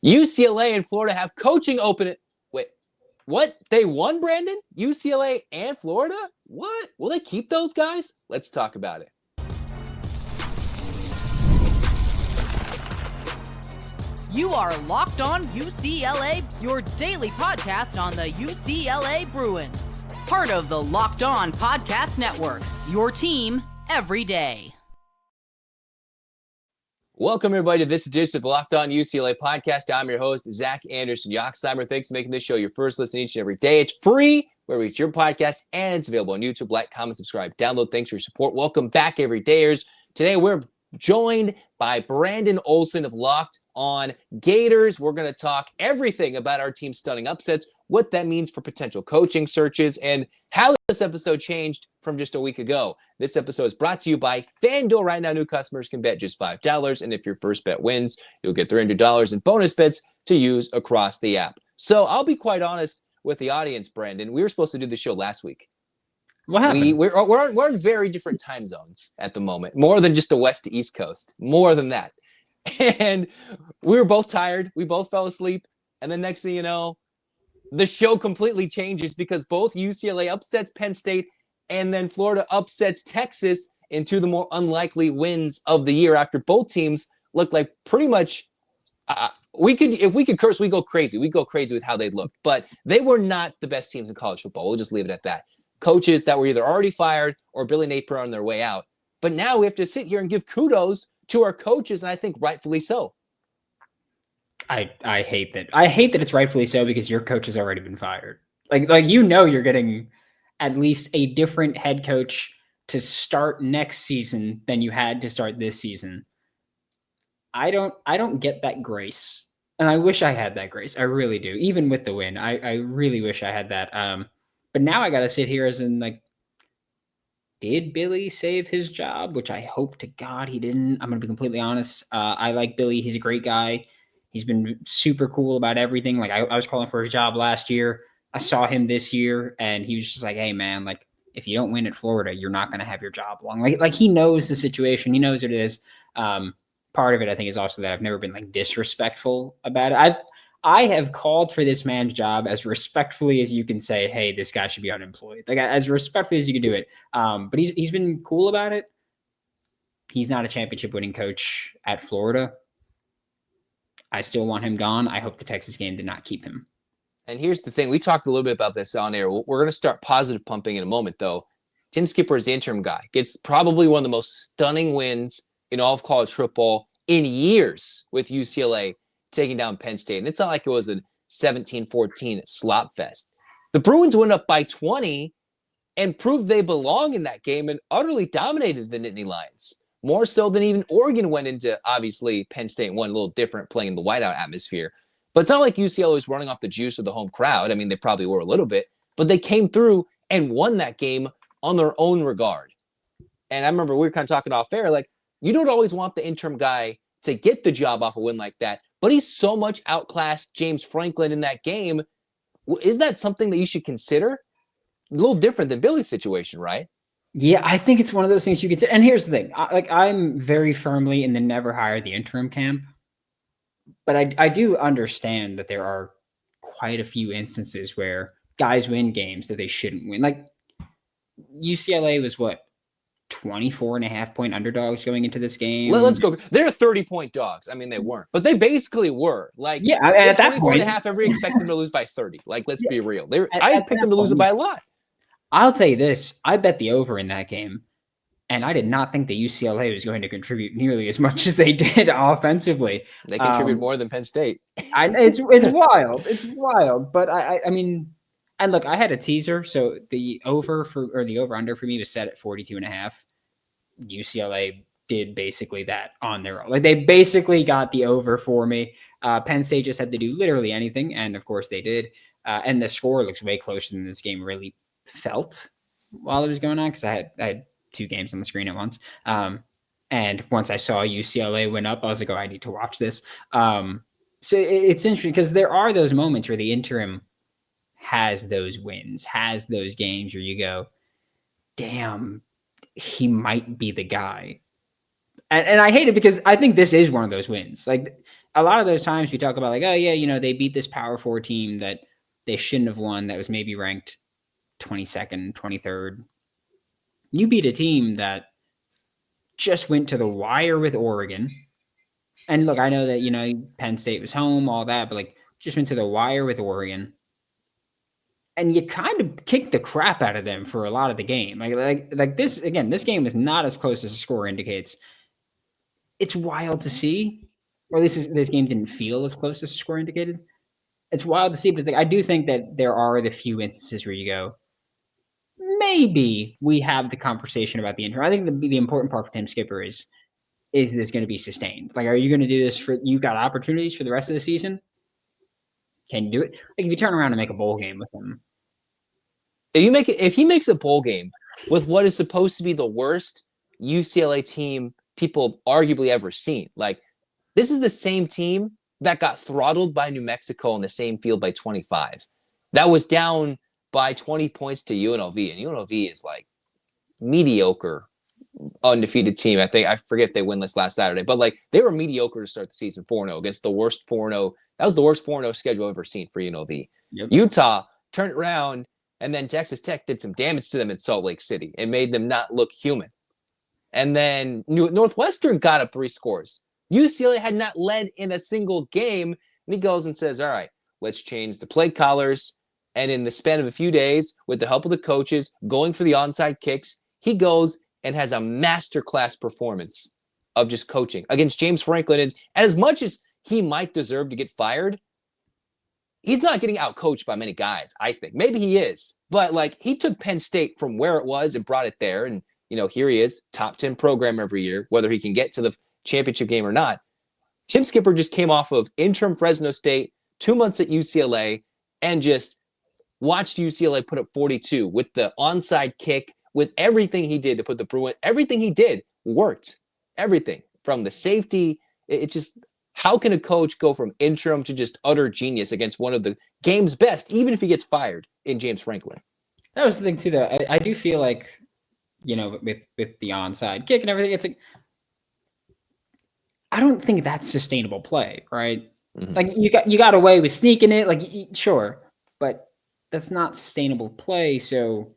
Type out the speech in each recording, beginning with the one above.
UCLA and Florida have coaching open. Wait, what? They won, Brandon? UCLA and Florida? What? Will they keep those guys? Let's talk about it. You are Locked On UCLA, your daily podcast on the UCLA Bruins. Part of the Locked On Podcast Network, your team every day. Welcome, everybody, to this edition of the Locked On UCLA podcast. I'm your host, Zach Anderson-Yoxsimer. Thanks for making this show your first listen each and every day. It's free wherever you get your podcast, and it's available on YouTube. Like, comment, subscribe, download. Thanks for your support. Welcome back, everydayers. Today, we're joined by Brandon Olson of Locked On Gators. We're going to talk everything about our team's stunning upsets, what that means for potential coaching searches, and how this episode changed from just a week ago. This episode is brought to you by FanDuel. Right now, new customers can bet just $5, and if your first bet wins, you'll get $300 in bonus bets to use across the app. So I'll be quite honest with the audience, Brandon. We were supposed to do the show last week. What happened? We're on very different time zones at the moment, more than just the West to East Coast, more than that. And we were both tired. We both fell asleep. And then next thing you know, the show completely changes because both UCLA upsets Penn State and then Florida upsets Texas into the more unlikely wins of the year after both teams look like pretty much if we could curse, we go crazy. We go crazy with how they looked. But they were not the best teams in college football. We'll just leave it at that. Coaches that were either already fired or Billy Napier on their way out. But now we have to sit here and give kudos to our coaches, and I think rightfully so. I hate that. I hate that it's rightfully so because your coach has already been fired. Like you're getting at least a different head coach to start next season than you had to start this season. I don't get that grace. And I wish I had that grace. I really do. Even with the win. I really wish I had that. But now I got to sit here as in like, did Billy save his job? Which I hope to God he didn't. I'm going to be completely honest. I like Billy. He's a great guy. He's been super cool about everything. Like I was calling for his job last year. I saw him this year and he was just like, hey man, like if you don't win at Florida, you're not going to have your job long. Like he knows the situation. He knows what it is. Part of it, I think, is also that I've never been like disrespectful about it. I have called for this man's job as respectfully as you can say, hey, this guy should be unemployed. Like as respectfully as you can do it. But he's been cool about it. He's not a championship winning coach at Florida. I still want him gone. I hope the Texas game did not keep him. And here's the thing. We talked a little bit about this on air. We're going to start positive pumping in a moment, though. Tim Skipper is the interim guy. Gets probably one of the most stunning wins in all of college football in years with UCLA taking down Penn State. And it's not like it was a 17-14 slop fest. The Bruins went up by 20 and proved they belong in that game and utterly dominated the Nittany Lions. More so than even Oregon went into, obviously, Penn State one a little different, playing in the whiteout atmosphere. But it's not like UCLA was running off the juice of the home crowd. I mean, they probably were a little bit. But they came through and won that game on their own regard. And I remember we were kind of talking off air, like, you don't always want the interim guy to get the job off a win like that. But he's so much outclassed James Franklin in that game. Is that something that you should consider? A little different than Billy's situation, right? Yeah, I think it's one of those things you could say. And here's the thing. I'm very firmly in the never hire the interim camp. But I do understand that there are quite a few instances where guys win games that they shouldn't win. Like UCLA was what? 24.5-point underdogs going into this game. Let's go. They're 30-point dogs. I mean, they weren't, but they basically were. Like, yeah, at that point, 24.5, everybody expected them to lose by 30. Like, let's be real. I picked them to lose it by a lot. I'll tell you this. I bet the over in that game, and I did not think the UCLA was going to contribute nearly as much as they did offensively. They contribute more than Penn State. It's wild. It's wild. But I mean, and look, I had a teaser, so the over under for me was set at 42.5. UCLA did basically that on their own. Like they basically got the over for me. Penn State just had to do literally anything, and of course they did. And the score looks way closer than this game really felt while it was going on because I had two games on the screen at once. And once I saw UCLA went up, I was like, oh, I need to watch this. So it's interesting because there are those moments where the interim has those wins, has those games where you go, damn, he might be the guy. And I hate it because I think this is one of those wins. Like a lot of those times we talk about like, oh yeah, they beat this Power 4 team that they shouldn't have won, that was maybe ranked 22nd, 23rd. You beat a team that just went to the wire with Oregon. And look, I know that, Penn State was home, all that, but like just went to the wire with Oregon. And you kind of kicked the crap out of them for a lot of the game. Like this, again, this game was not as close as the score indicates. It's wild to see, or at least this game didn't feel as close as the score indicated. It's wild to see, but it's like, I do think that there are the few instances where you go, maybe we have the conversation about the interim. I think the important part for Tim Skipper is this going to be sustained? Like, are you going to do this you got opportunities for the rest of the season? Can you do it? Like, if you turn around and make a bowl game with him. If he makes a bowl game with what is supposed to be the worst UCLA team people arguably ever seen, like, this is the same team that got throttled by New Mexico on the same field by 25. That was down by 20 points to UNLV, and UNLV is like mediocre, undefeated team. I forget if they win this last Saturday, but like they were mediocre to start the season 4-0 against the worst 4-0. That was the worst 4-0 schedule I've ever seen for UNLV. Yep. Utah turned it around, and then Texas Tech did some damage to them in Salt Lake City and made them not look human. And then Northwestern got up 3 scores. UCLA had not led in a single game, and he goes and says, all right, let's change the play callers. And in the span of a few days, with the help of the coaches, going for the onside kicks, he goes and has a masterclass performance of just coaching against James Franklin. And as much as he might deserve to get fired, he's not getting outcoached by many guys, I think. Maybe he is. But, like, he took Penn State from where it was and brought it there. And, here he is, top 10 program every year, whether he can get to the championship game or not. Tim Skipper just came off of interim Fresno State, 2 months at UCLA, and just watched UCLA put up 42 with the onside kick, with everything he did to put the Bruins. Everything he did worked. Everything from the safety. It's just, how can a coach go from interim to just utter genius against one of the game's best, even if he gets fired in James Franklin? That was the thing too, though. I do feel like, with the onside kick and everything, it's like, I don't think that's sustainable play, right? Mm-hmm. Like you got away with sneaking it, like sure, but that's not sustainable play. So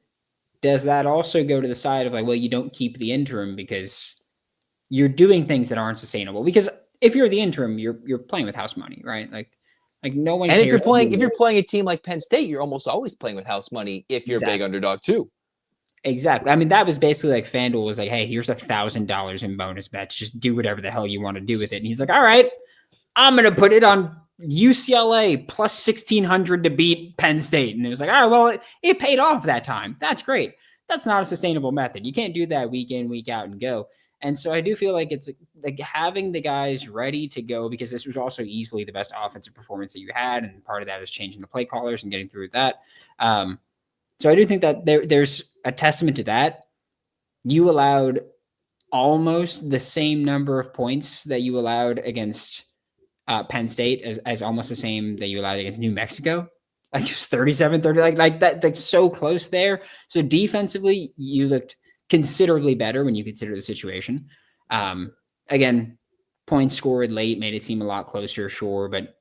does that also go to the side of like, well, you don't keep the interim because you're doing things that aren't sustainable? Because if you're the interim, you're playing with house money, right? Like no one. And if you're playing a team like Penn State, you're almost always playing with house money if you're a big underdog too. Exactly. I mean, that was basically like FanDuel was like, hey, here's $1,000 in bonus bets. Just do whatever the hell you want to do with it. And he's like, all right, I'm going to put it on UCLA plus 1,600 to beat Penn State. And it was like, oh, well, it paid off that time. That's great. That's not a sustainable method. You can't do that week in, week out and go. And so I do feel like it's like having the guys ready to go, because this was also easily the best offensive performance that you had. And part of that is changing the play callers and getting through that. So I do think that there's a testament to that. You allowed almost the same number of points that you allowed against Penn State as almost the same that you allowed against New Mexico. Like it was 37-30, like that, like so close there. So defensively, you looked considerably better when you consider the situation. Again, points scored late made it seem a lot closer, sure, but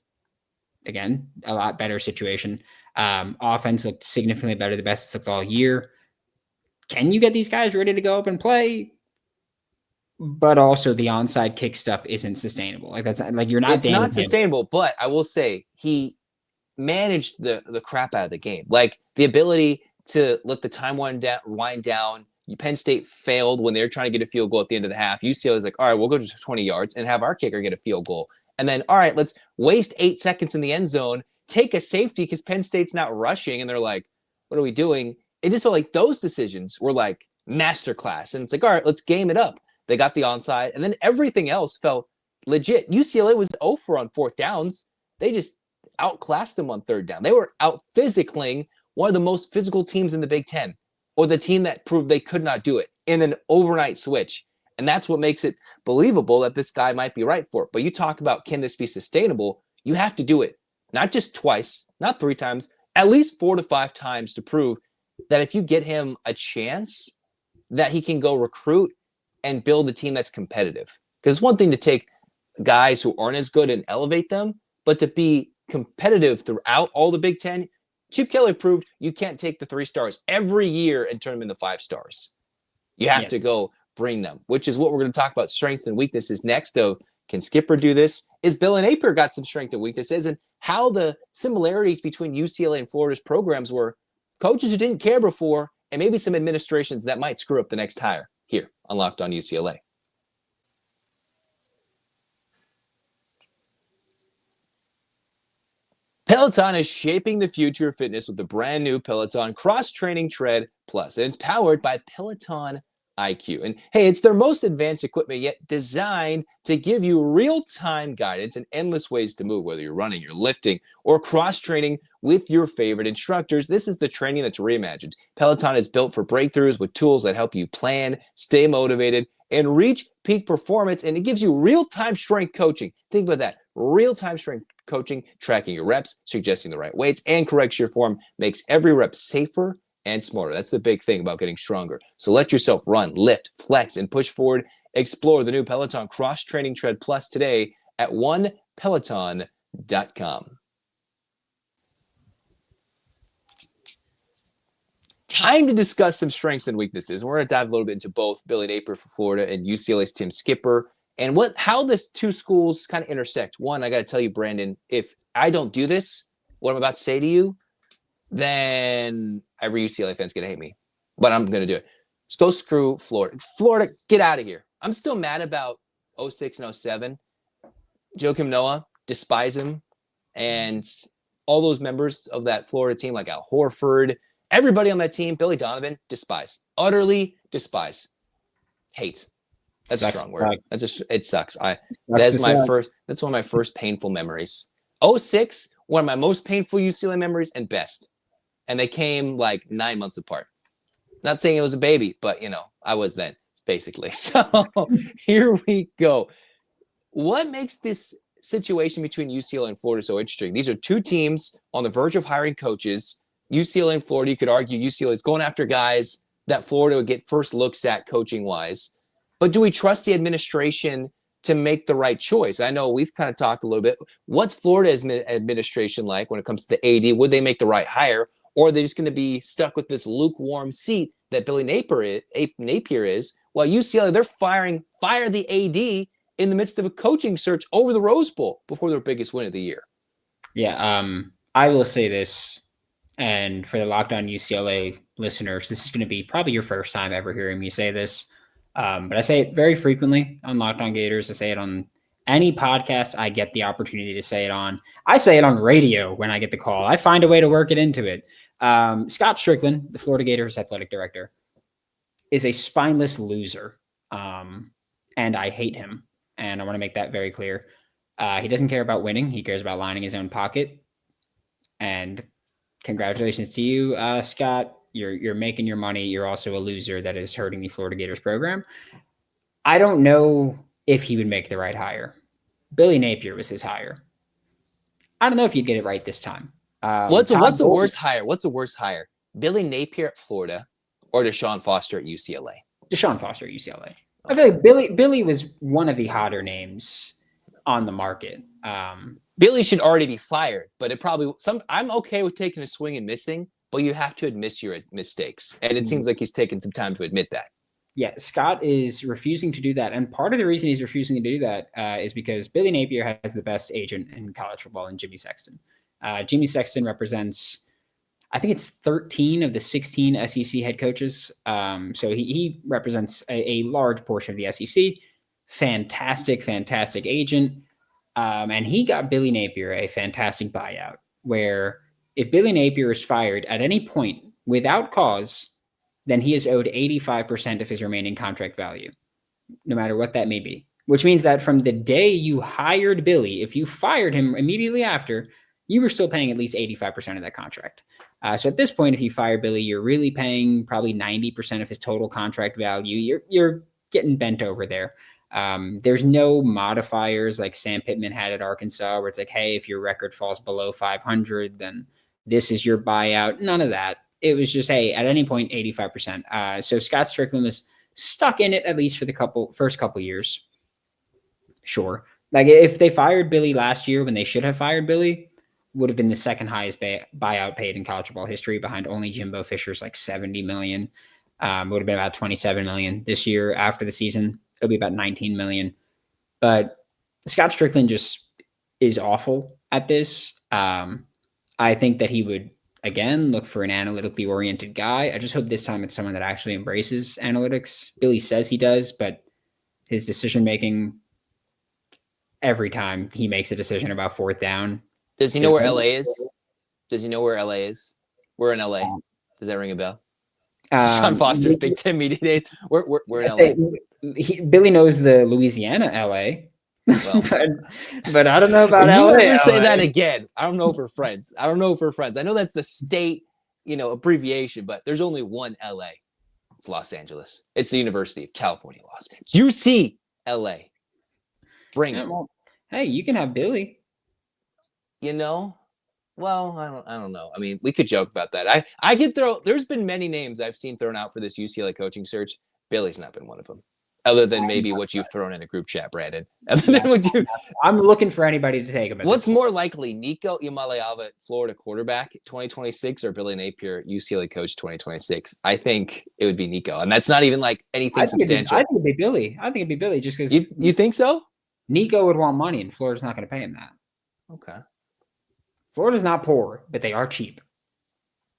again, a lot better situation. Offense looked significantly better, the best it's looked all year. Can you get these guys ready to go up and play? But also the onside kick stuff isn't sustainable. Like that's like you're not. It's not sustainable. But I will say he managed the crap out of the game. Like the ability to let the time wind down. Penn State failed when they were trying to get a field goal at the end of the half. UCLA was like, all right, we'll go just 20 yards and have our kicker get a field goal. And then, all right, let's waste 8 seconds in the end zone, take a safety because Penn State's not rushing. And they're like, what are we doing? It just felt like those decisions were like masterclass. And it's like, all right, let's game it up. They got the onside. And then everything else felt legit. UCLA was 0 for on 4th downs. They just outclassed them on 3rd down. They were out physicaling one of the most physical teams in the Big Ten, or the team that proved they could not do it in an overnight switch. And that's what makes it believable that this guy might be right for it. But you talk about, can this be sustainable? You have to do it. Not just twice, not 3 times, at least 4 to 5 times to prove that if you get him a chance, that he can go recruit and build a team that's competitive. Because it's one thing to take guys who aren't as good and elevate them, but to be competitive throughout all the Big Ten, Chip Kelly proved you can't take the 3 stars every year and turn them into 5 stars. You have to go bring them, which is what we're going to talk about, strengths and weaknesses next. Can Skipper do this? Is Billy Napier got some strengths and weaknesses, and how the similarities between UCLA and Florida's programs were coaches who didn't care before, and maybe some administrations that might screw up the next hire here on Locked On UCLA. Peloton is shaping the future of fitness with the brand new Peloton Cross-Training Tread Plus, and it's powered by Peloton IQ. And hey, it's their most advanced equipment yet, designed to give you real-time guidance and endless ways to move, whether you're running, you're lifting, or cross-training with your favorite instructors. This is the training that's reimagined. Peloton is built for breakthroughs with tools that help you plan, stay motivated, and reach peak performance. And it gives you real-time strength coaching. Think about that. Real-time strength coaching, tracking your reps, suggesting the right weights, and corrects your form, makes every rep safer and smarter. That's the big thing about getting stronger. So let yourself run, lift, flex, and push forward. Explore the new Peloton Cross-Training Tread Plus today at onepeloton.com. Time to discuss some strengths and weaknesses. We're going to dive a little bit into both Billy Napier for Florida and UCLA's Tim Skipper, and how this two schools kind of intersect. One, I got to tell you, Brandon, if I don't do this, what I'm about to say to you, then every UCLA fan's going to hate me. But I'm going to do it. Let's go screw Florida. Florida, get out of here. I'm still mad about 06 and 07. Joakim Noah, despise him. And all those members of that Florida team, like Al Horford, everybody on that team, Billy Donovan, despise. Utterly despise. Hate. That's a strong word. It sucks. That's one of my first painful memories. 06, one of my most painful UCLA memories and best. And they came like 9 months apart. Not saying it was a baby, but I was then, basically. So here we go. What makes this situation between UCLA and Florida so interesting? These are two teams on the verge of hiring coaches. UCLA and Florida, you could argue UCLA is going after guys that Florida would get first looks at coaching-wise. But do we trust the administration to make the right choice? I know we've kind of talked a little bit. What's Florida's administration like when it comes to the AD? Would they make the right hire? Or are they just going to be stuck with this lukewarm seat that Billy Napier is? While UCLA, they're fire the AD in the midst of a coaching search over the Rose Bowl before their biggest win of the year. Yeah, I will say this, and for the Locked On UCLA listeners, this is going to be probably your first time ever hearing me say this. But I say it very frequently on Locked On Gators. I say it on any podcast I get the opportunity to say it on. I say it on radio when I get the call. I find a way to work it into it. Scott Strickland, the Florida Gators athletic director, is a spineless loser. And I hate him. And I want to make that very clear. He doesn't care about winning. He cares about lining his own pocket. And congratulations to you, Scott. You're making your money. You're also a loser that is hurting the Florida Gators program. I don't know if he would make the right hire. Billy Napier was his hire. I don't know if you'd get it right this time. What's a worse hire? What's a worse hire? Billy Napier at Florida or Deshaun Foster at UCLA? Deshaun Foster at UCLA. I feel like Billy was one of the hotter names on the market. Billy should already be fired, but I'm okay with taking a swing and missing, but you have to admit your mistakes. And it seems like he's taken some time to admit that. Yeah, Scott is refusing to do that. And part of the reason he's refusing to do that is because Billy Napier has the best agent in college football in Jimmy Sexton. Jimmy Sexton represents, I think it's 13 of the 16 SEC head coaches. So he represents a large portion of the SEC. Fantastic agent. And he got Billy Napier a fantastic buyout where if Billy Napier is fired at any point without cause, then he is owed 85% of his remaining contract value, no matter what that may be. Which means that from the day you hired Billy, if you fired him immediately after, you were still paying at least 85% of that contract. So at this point, if you fire Billy, you're really paying probably 90% of his total contract value. You're getting bent over there. There's no modifiers like Sam Pittman had at Arkansas, where it's like, hey, if your record falls below 500, then this is your buyout. None of that. It was just, hey, at any point, 85%. So Scott Strickland was stuck in it, at least for the first couple years. Sure. Like if they fired Billy last year when they should have fired Billy, would have been the second highest buyout paid in college football history, behind only Jimbo Fisher's like $70 million. Would have been about $27 million this year. After the season, it'll be about $19 million. But Scott Strickland just is awful at this. I think that he would, again, look for an analytically oriented guy. I just hope this time it's someone that actually embraces analytics. Billy says he does, but his decision-making, every time he makes a decision about fourth down. Does he know where LA is? Does he know where LA is? We're in LA. Does that ring a bell? Deshaun Foster's Big Ten Media Days. We're in LA. Billy knows the Louisiana LA. Well, but I don't know about LA. You never say that again. I don't know if we're friends. I know that's the state, abbreviation, but there's only one LA. It's Los Angeles. It's the University of California, Los Angeles. UCLA. Bring it. Well, hey, you can have Billy. Well, I don't know. I mean, we could joke about that. I could there's been many names I've seen thrown out for this UCLA coaching search. Billy's not been one of them. Other than maybe what you've thrown in a group chat, Brandon. I'm looking for anybody to take him. What's more likely, Nico Imaleava, Florida quarterback 2026, or Billy Napier, UCLA coach 2026? I think it would be Nico, and that's not even like anything substantial. I think it'd be Billy. just because. You think so? Nico would want money, and Florida's not going to pay him that. Okay. Florida's not poor, but they are cheap.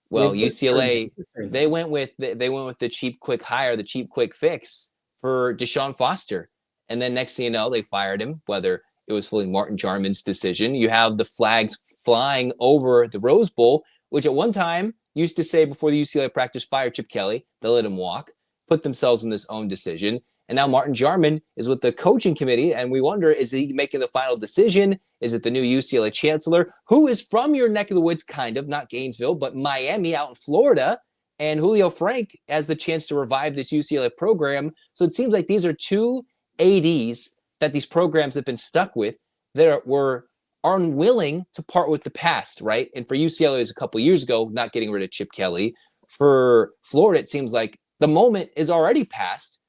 Well, UCLA, they went with the cheap, quick hire, the cheap, quick fix for Deshaun Foster. And then next thing you know, they fired him, whether it was fully Martin Jarman's decision. You have the flags flying over the Rose Bowl, which at one time used to say before the UCLA practice, fire Chip Kelly. They let him walk, put themselves in this own decision. And now Martin Jarman is with the coaching committee, and we wonder, is he making the final decision? Is it the new UCLA chancellor, who is from your neck of the woods, kind of, not Gainesville, but Miami out in Florida? And Julio Frank has the chance to revive this UCLA program. So it seems like these are two ADs that these programs have been stuck with that are unwilling to part with the past, right? And for UCLA, it was a couple years ago, not getting rid of Chip Kelly. For Florida, it seems like the moment is already past.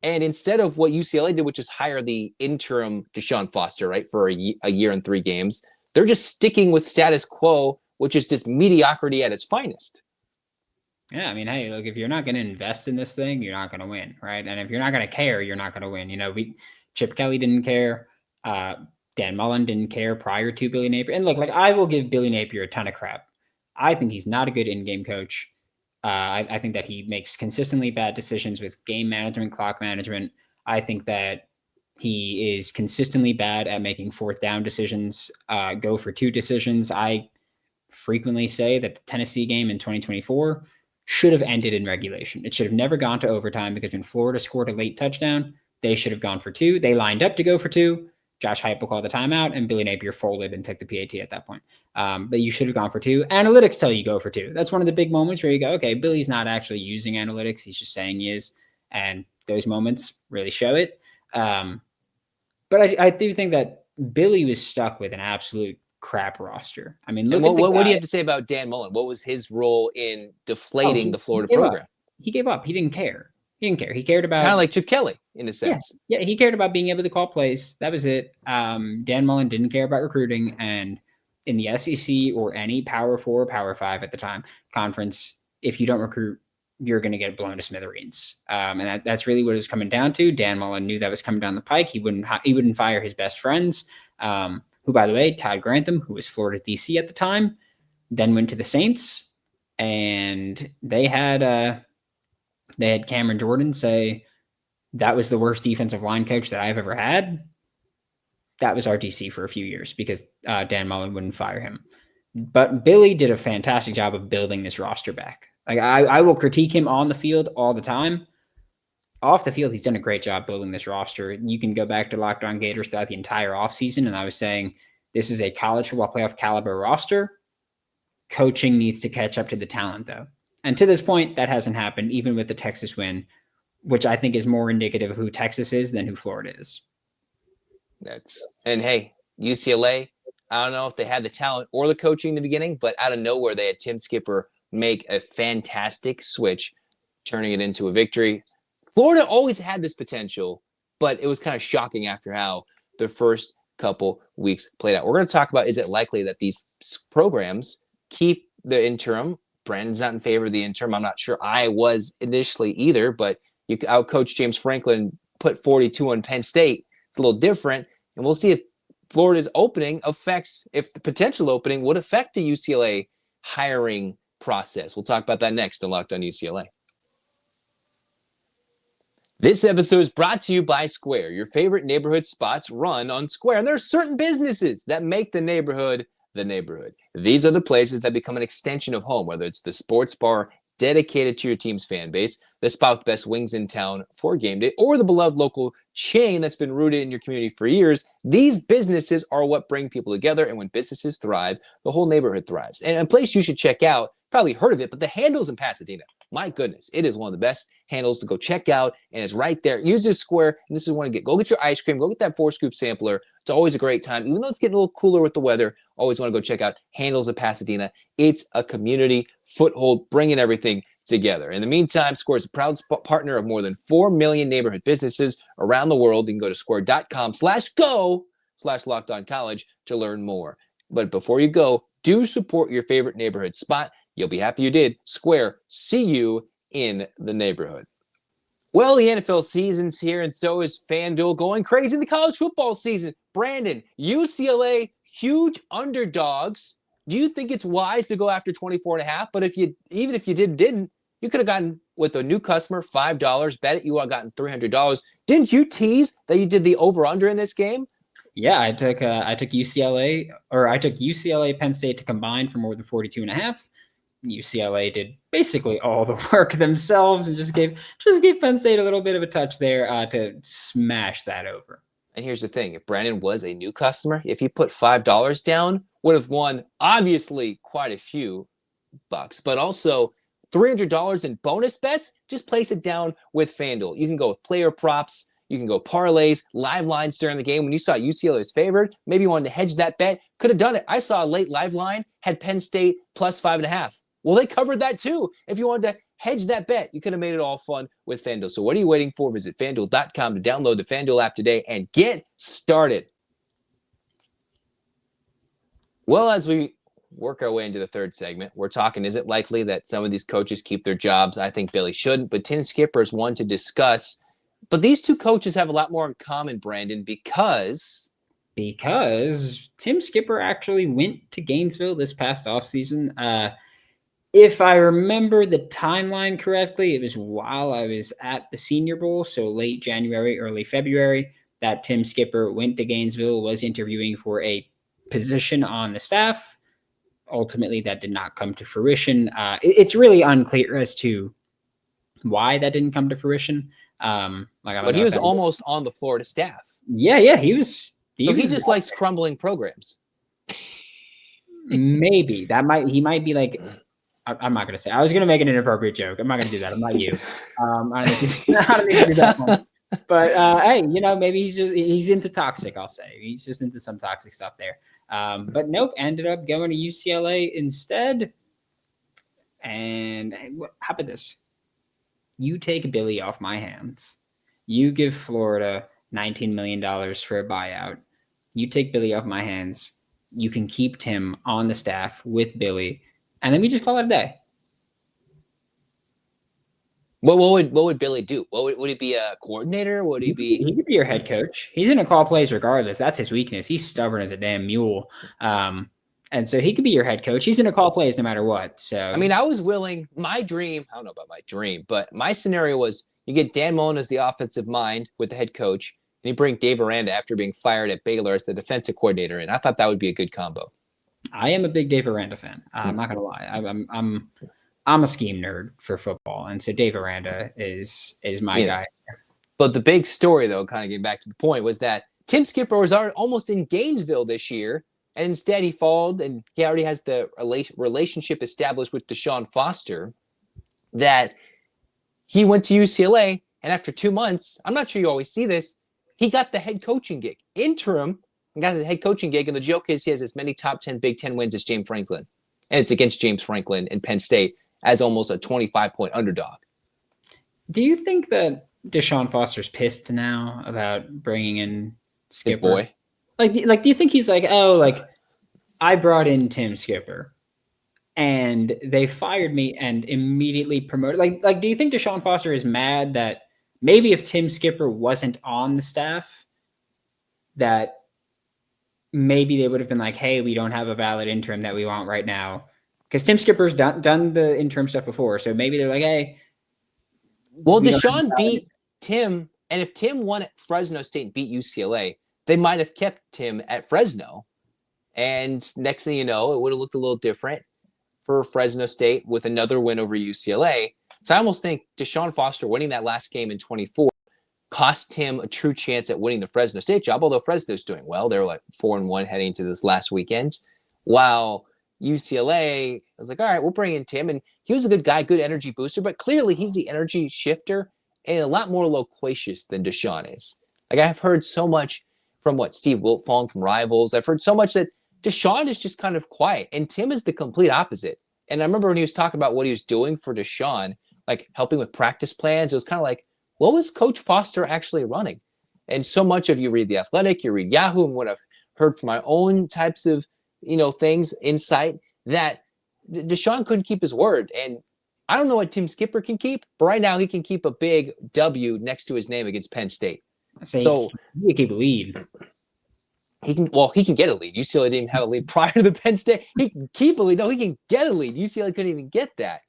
And instead of what UCLA did, which is hire the interim Deshaun Foster, right, for a year and 3 games, they're just sticking with status quo, which is just mediocrity at its finest. Yeah, I mean, hey, look, if you're not going to invest in this thing, you're not going to win, right? And if you're not going to care, you're not going to win. Chip Kelly didn't care. Dan Mullen didn't care prior to Billy Napier. And look, I will give Billy Napier a ton of crap. I think he's not a good in-game coach. I think that he makes consistently bad decisions with game management, clock management. I think that he is consistently bad at making fourth down decisions, go for 2 decisions. I frequently say that the Tennessee game in 2024 should have ended in regulation. It should have never gone to overtime, because when Florida scored a late touchdown, they should have gone for 2. They lined up to go for 2. Josh Heupel called the timeout, and Billy Napier folded and took the PAT at that point. But you should have gone for 2. Analytics tell you go for 2. That's one of the big moments where you go, okay, Billy's not actually using analytics. He's just saying he is. And those moments really show it. But I do think that Billy was stuck with an absolute crap roster. I mean, what do you have to say about Dan Mullen? What was his role in deflating the Florida program? He gave up. He didn't care. He cared about kind of like Chip Kelly in a sense. Yeah, he cared about being able to call plays. That was it. Dan Mullen didn't care about recruiting, and in the SEC or any Power 4, Power 5 at the time conference, if you don't recruit, you're going to get blown to smithereens. And that's really what it was coming down to. Dan Mullen knew that was coming down the pike. He wouldn't fire his best friends. Who, by the way, Todd Grantham, who was Florida's DC at the time, then went to the Saints, and they had Cameron Jordan say, that was the worst defensive line coach that I've ever had. That was our DC for a few years, because Dan Mullen wouldn't fire him. But Billy did a fantastic job of building this roster back. I will critique him on the field all the time. Off the field, he's done a great job building this roster. You can go back to Locked On Gators throughout the entire offseason, and I was saying this is a college football playoff caliber roster. Coaching needs to catch up to the talent, though. And to this point, that hasn't happened, even with the Texas win, which I think is more indicative of who Texas is than who Florida is. And hey, UCLA, I don't know if they had the talent or the coaching in the beginning, but out of nowhere, they had Tim Skipper make a fantastic switch, turning it into a victory. Florida always had this potential, but it was kind of shocking after how the first couple weeks played out. We're going to talk about, is it likely that these programs keep the interim? Brandon's not in favor of the interim. I'm not sure I was initially either, but you outcoach James Franklin, put 42 on Penn State. It's a little different, and we'll see if Florida's opening if the potential opening would affect the UCLA hiring process. We'll talk about that next on Locked On UCLA. This episode is brought to you by Square, your favorite neighborhood spots run on Square. And there are certain businesses that make the neighborhood the neighborhood. These are the places that become an extension of home, whether it's the sports bar dedicated to your team's fan base, the spot with the best wings in town for game day, or the beloved local chain that's been rooted in your community for years. These businesses are what bring people together, and when businesses thrive, the whole neighborhood thrives. And a place you should check out, probably heard of it, but the Handles in Pasadena. My goodness, it is one of the best handles to go check out, and it's right there. Use this Square, and this is one to get. Go get your ice cream. Go get that 4-scoop sampler. It's always a great time. Even though it's getting a little cooler with the weather, always want to go check out Handles of Pasadena. It's a community foothold, bringing everything together. In the meantime, Square is a proud partner of more than 4 million neighborhood businesses around the world. You can go to square.com/go/LockedOnCollege to learn more. But before you go, do support your favorite neighborhood spot. You'll be happy you did. Square, see you in the neighborhood. Well, the NFL season's here, and so is FanDuel going crazy in the college football season. Brandon, UCLA, huge underdogs. Do you think it's wise to go after 24.5? But even if you didn't, you could have gotten, with a new customer, $5. Bet it, you would have gotten $300. Didn't you tease that you did the over-under in this game? Yeah, I took UCLA, Penn State to combine for more than 42.5. UCLA did basically all the work themselves and just gave Penn State a little bit of a touch there to smash that over. And here's the thing. If Brandon was a new customer, if he put $5 down, would have won, obviously, quite a few bucks, but also $300 in bonus bets. Just place it down with FanDuel. You can go with player props. You can go parlays, live lines during the game. When you saw UCLA's favored, maybe you wanted to hedge that bet, could have done it. I saw a late live line, had Penn State plus 5.5. Well, they covered that too. If you wanted to hedge that bet, you could have made it all fun with FanDuel. So what are you waiting for? Visit FanDuel.com to download the FanDuel app today and get started. Well, as we work our way into the third segment, we're talking, is it likely that some of these coaches keep their jobs? I think Billy shouldn't, but Tim Skipper is one to discuss. But these two coaches have a lot more in common, Brandon, because Tim Skipper actually went to Gainesville this past offseason. If I remember the timeline correctly, it was while I was at the Senior Bowl, so late January, early February, that Tim Skipper went to Gainesville, was interviewing for a position on the staff. Ultimately, that did not come to fruition. It's really unclear as to why that didn't come to fruition. But he was almost on the Florida staff. Yeah, he was. He just likes crumbling programs. Maybe he might be like. I'm not going to say. I was going to make an inappropriate joke. I'm not going to do that. I'm not you. I don't need to do that one. But hey, maybe he's into toxic. I'll say he's just into some toxic stuff there. But nope, ended up going to UCLA instead. And how about this? You take Billy off my hands. You give Florida $19 million for a buyout. You take Billy off my hands. You can keep Tim on the staff with Billy. And then we just call it a day. What would Billy do? Would he be a coordinator? Would he be? He could be your head coach. He's going to call plays regardless. That's his weakness. He's stubborn as a damn mule. And so he could be your head coach. He's going to call plays no matter what. So I mean, I was willing. My dream. I don't know about my dream, but my scenario was you get Dan Mullen as the offensive mind with the head coach, and you bring Dave Aranda after being fired at Baylor as the defensive coordinator. And I thought that would be a good combo. I am a big Dave Aranda fan. I'm not gonna lie. I'm a scheme nerd for football, and so Dave Aranda is my guy. But the big story, though, kind of getting back to the point, was that Tim Skipper was almost in Gainesville this year, and instead he followed, and he already has the relationship established with Deshaun Foster, that he went to UCLA, and after 2 months, I'm not sure you always see this, he got the head coaching gig, interim. And got the head coaching gig, and the joke is he has as many top 10 Big Ten wins as James Franklin. And it's against James Franklin in Penn State as almost a 25-point underdog. Do you think that Deshaun Foster's pissed now about bringing in Skipper? His boy? Like, do you think he's like, oh, like I brought in Tim Skipper and they fired me and immediately promoted? Like, do you think Deshaun Foster is mad that maybe if Tim Skipper wasn't on the staff, that maybe they would have been like, hey, we don't have a valid interim that we want right now? Because Tim Skipper's done the interim stuff before. So maybe they're like, hey. Well, Deshaun beat Tim. And if Tim won at Fresno State and beat UCLA, they might have kept Tim at Fresno. And next thing you know, it would have looked a little different for Fresno State with another win over UCLA. So I almost think Deshaun Foster winning that last game in 24 cost him a true chance at winning the Fresno State job, although Fresno's doing well. They're like 4-1 heading into this last weekend. While UCLA was like, all right, we'll bring in Tim. And he was a good guy, good energy booster, but clearly he's the energy shifter and a lot more loquacious than Deshaun is. Like, I've heard so much from Steve Wiltfong from Rivals. I've heard so much that Deshaun is just kind of quiet, and Tim is the complete opposite. And I remember when he was talking about what he was doing for Deshaun, like helping with practice plans, it was kind of like, what was Coach Foster actually running? And so much of you read The Athletic, you read Yahoo, and what I've heard from my own types of, things, insight, that Deshaun couldn't keep his word. And I don't know what Tim Skipper can keep, but right now he can keep a big W next to his name against Penn State. So he can keep a lead. He can get a lead. UCLA didn't have a lead prior to the Penn State. He can keep a lead. No, he can get a lead. UCLA couldn't even get that.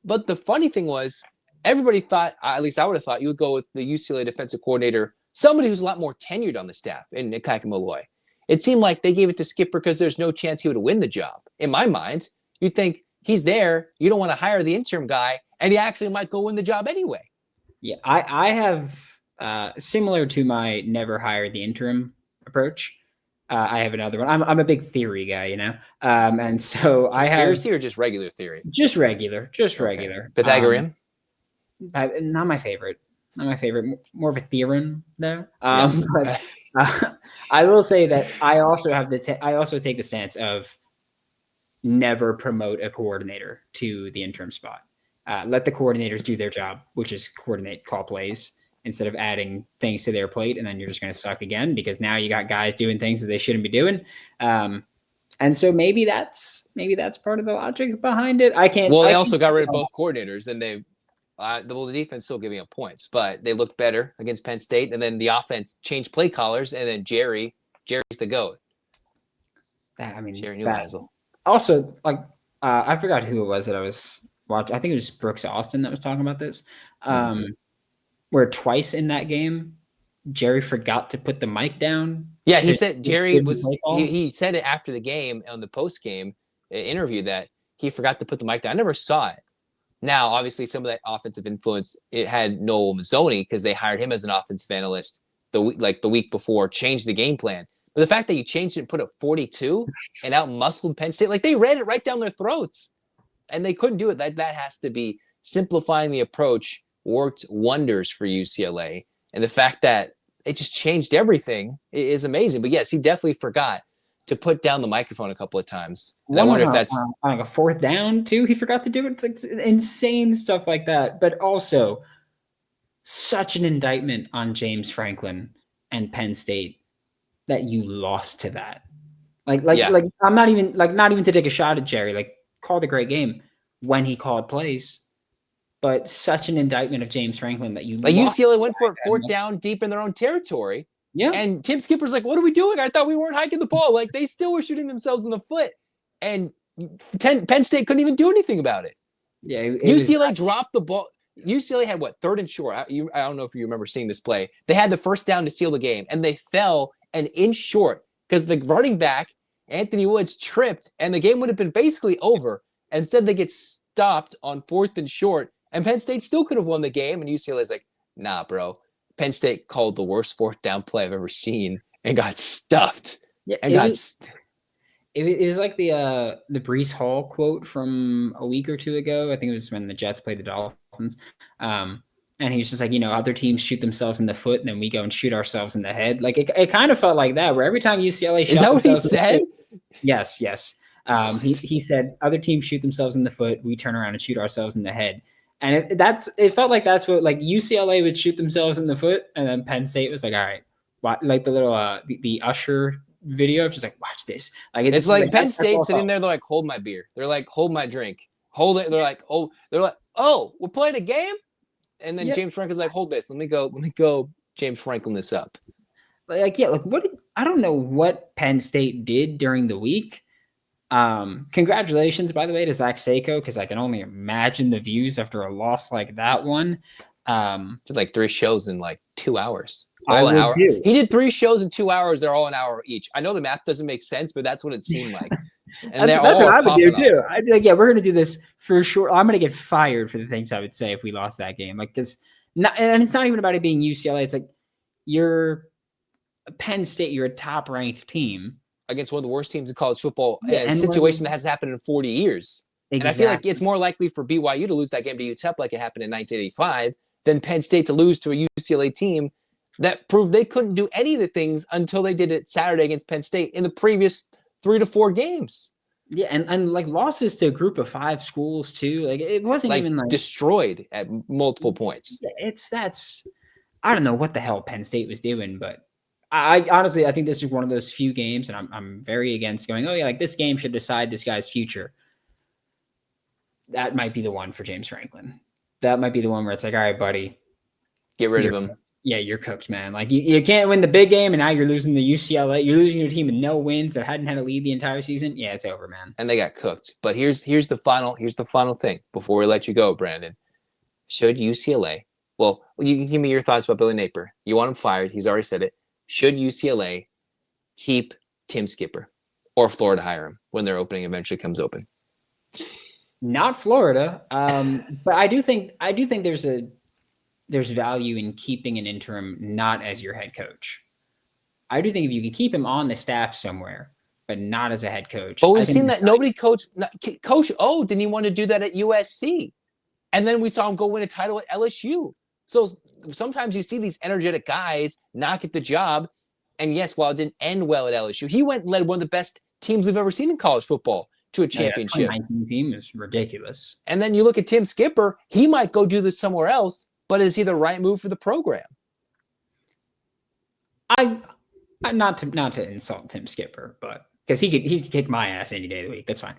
But the funny thing was, everybody thought, at least I would have thought, you would go with the UCLA defensive coordinator, somebody who's a lot more tenured on the staff, in Ikaika Malloy. It seemed like they gave it to Skipper because there's no chance he would win the job. In my mind, you'd think he's there, you don't want to hire the interim guy, and he actually might go win the job anyway. Yeah, I have, similar to my never hire the interim approach, I have another one. I'm a big theory guy, and so I have conspiracy or just regular theory. Just regular. Pythagorean. Not my favorite. More of a theorem though. But I will say that I also have I also take the stance of never promote a coordinator to the interim spot. Let the coordinators do their job, which is coordinate, call plays, instead of adding things to their plate, and then you're just going to suck again because now you got guys doing things that they shouldn't be doing. And so maybe that's part of the logic behind it. They also got rid of both coordinators, and the defense still giving up points, but they looked better against Penn State. And then the offense changed play callers, and then Jerry's the GOAT. Jerry Newhasel. Also, I forgot who it was that I was watching. I think it was Brooks Austin that was talking about this. Where twice in that game, Jerry forgot to put the mic down. Yeah, he said Jerry was. He said it after the game on the post game interview that he forgot to put the mic down. I never saw it. Now, obviously, some of that offensive influence it had Noel Mazzoni because they hired him as an offensive analyst the week before, changed the game plan. But the fact that you changed it and put it 42 and out-muscled Penn State, they ran it right down their throats, and they couldn't do it. That has to be simplifying the approach. Worked wonders for UCLA, and the fact that it just changed everything is amazing. But yes, he definitely forgot to put down the microphone a couple of times. And I wonder if that's on a fourth down too. He forgot to do it. It's like insane stuff like that. But also, such an indictment on James Franklin and Penn State that you lost to that. I'm not even to take a shot at Jerry. Called a great game when he called plays. But such an indictment of James Franklin that you UCLA went for it fourth down deep in their own territory. Yeah. And Tim Skipper's like, what are we doing? I thought we weren't hiking the ball. They still were shooting themselves in the foot. And Penn State couldn't even do anything about it. Yeah. UCLA dropped the ball. UCLA had third and short. I don't know if you remember seeing this play. They had the first down to seal the game, and they fell an inch short because the running back, Anthony Woods, tripped, and the game would have been basically over. Instead, they get stopped on fourth and short. And Penn State still could have won the game, and UCLA's like, nah, bro. Penn State called the worst fourth down play I've ever seen and got stuffed. Yeah, it was like the Breece Hall quote from a week or two ago. I think it was when the Jets played the Dolphins. And he was just like, other teams shoot themselves in the foot, and then we go and shoot ourselves in the head. It kind of felt like that, where every time UCLA shot, is that what he said? Yes. He said other teams shoot themselves in the foot, we turn around and shoot ourselves in the head. And it felt like that's what UCLA would shoot themselves in the foot, and then Penn State was like, all right, like the little the Usher video, just like watch this. Like it's like Penn State sitting there. They're like, hold my beer. They're like, hold my drink. Hold it. They're like, oh, we're playing a game. And then James Franklin's like, hold this. Let me go. James Franklin this up. Like I don't know what Penn State did during the week. Congratulations, by the way, to Zach Seiko, because I can only imagine the views after a loss like that one. Did like 3 shows in like 2 hours. All an hour. He did 3 shows in 2 hours. They're all an hour each. I know the math doesn't make sense, but that's what it seemed like. And that's what I would do too. I'd be like, we're going to do this for sure. I'm going to get fired for the things I would say if we lost that game. Like, and it's not even about it being UCLA. It's like, you're Penn State. You're a top ranked team against one of the worst teams in college football. A situation that hasn't happened in 40 years. Exactly. And I feel like it's more likely for BYU to lose that game to UTEP like it happened in 1985 than Penn State to lose to a UCLA team that proved they couldn't do any of the things until they did it Saturday against Penn State in the previous 3 to 4 games. Yeah, and like losses to a group of 5 schools too. Like it wasn't like even like destroyed at multiple points. That's I don't know what the hell Penn State was doing, but I honestly I think this is one of those few games, and I'm very against going, oh yeah, like this game should decide this guy's future. That might be the one for James Franklin. That might be the one where it's like, all right, buddy, get rid of him. Yeah, you're cooked, man. Like you can't win the big game, and now you're losing the UCLA. You're losing your team with no wins that hadn't had a lead the entire season. Yeah, it's over, man. And they got cooked. But here's the final thing before we let you go, Brandon. Should UCLA? Well, you can give me your thoughts about Billy Napier. You want him fired? He's already said it. Should UCLA keep Tim Skipper, or Florida hire him when their opening eventually comes open? Not Florida, but I do think there's value in keeping an interim not as your head coach. I do think if you can keep him on the staff somewhere, but not as a head coach. But we've seen that nobody Coach O didn't even want to do that at USC. And then we saw him go win a title at LSU. So sometimes you see these energetic guys not get the job. And yes, while it didn't end well at LSU, he went and led one of the best teams we've ever seen in college football to a championship. The 2019 team is ridiculous. And then you look at Tim Skipper, he might go do this somewhere else, but is he the right move for the program? I'm not to insult Tim Skipper, but because he could kick my ass any day of the week. That's fine.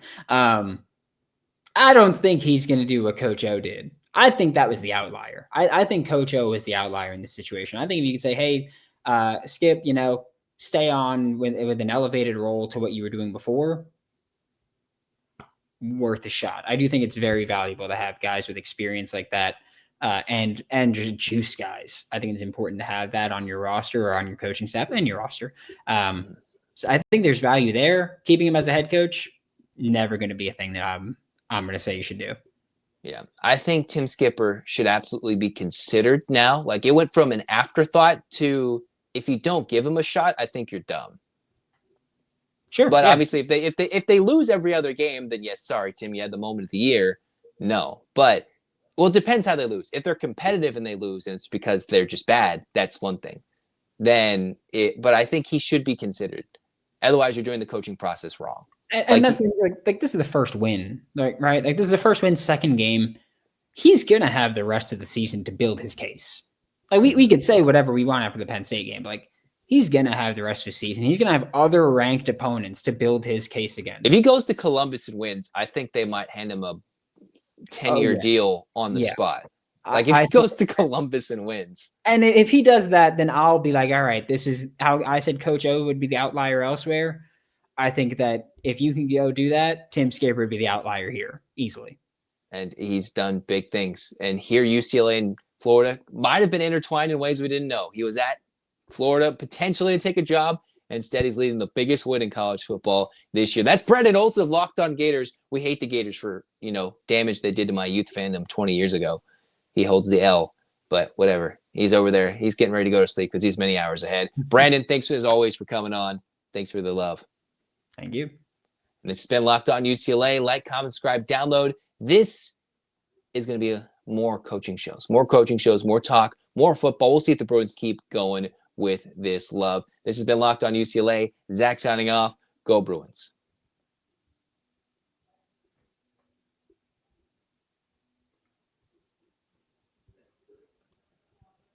I don't think he's going to do what Coach O did. I think that was the outlier. I think Coach O was the outlier in this situation. I think if you could say, hey, Skip, stay on with an elevated role to what you were doing before, worth a shot. I do think it's very valuable to have guys with experience like that, and just juice guys. I think it's important to have that on your roster or on your coaching staff and your roster. So I think there's value there. Keeping him as a head coach, never going to be a thing that I'm going to say you should do. Yeah, I think Tim Skipper should absolutely be considered now. Like, it went from an afterthought to, if you don't give him a shot, I think you're dumb. Sure. But obviously if they lose every other game, then yes, sorry, Tim, you had the moment of the year. No. But it depends how they lose. If they're competitive and they lose and it's because they're just bad, that's one thing. But I think he should be considered. Otherwise, you're doing the coaching process wrong. And that's like this is the first win, right? Like this is the first win, second game. He's gonna have the rest of the season to build his case. Like we could say whatever we want after the Penn State game, but like he's gonna have the rest of the season. He's gonna have other ranked opponents to build his case against. If he goes to Columbus and wins, I think they might hand him a 10-year deal on the spot. Like if he goes to Columbus and wins. And if he does that, then I'll be like, all right, this is how I said Coach O would be the outlier elsewhere. I think that if you can go do that, Tim Skipper would be the outlier here easily. And he's done big things. And here UCLA and Florida might have been intertwined in ways we didn't know. He was at Florida potentially to take a job. Instead, he's leading the biggest win in college football this year. That's Brendan Olson of Locked On Gators. We hate the Gators for, damage they did to my youth fandom 20 years ago. He holds the L, but whatever. He's over there. He's getting ready to go to sleep because he's many hours ahead. Brandon, thanks as always for coming on. Thanks for the love. Thank you. And this has been Locked On UCLA. Like, comment, subscribe, download. This is going to be more coaching shows, more talk, more football. We'll see if the Bruins keep going with this love. This has been Locked On UCLA. Zach signing off. Go Bruins.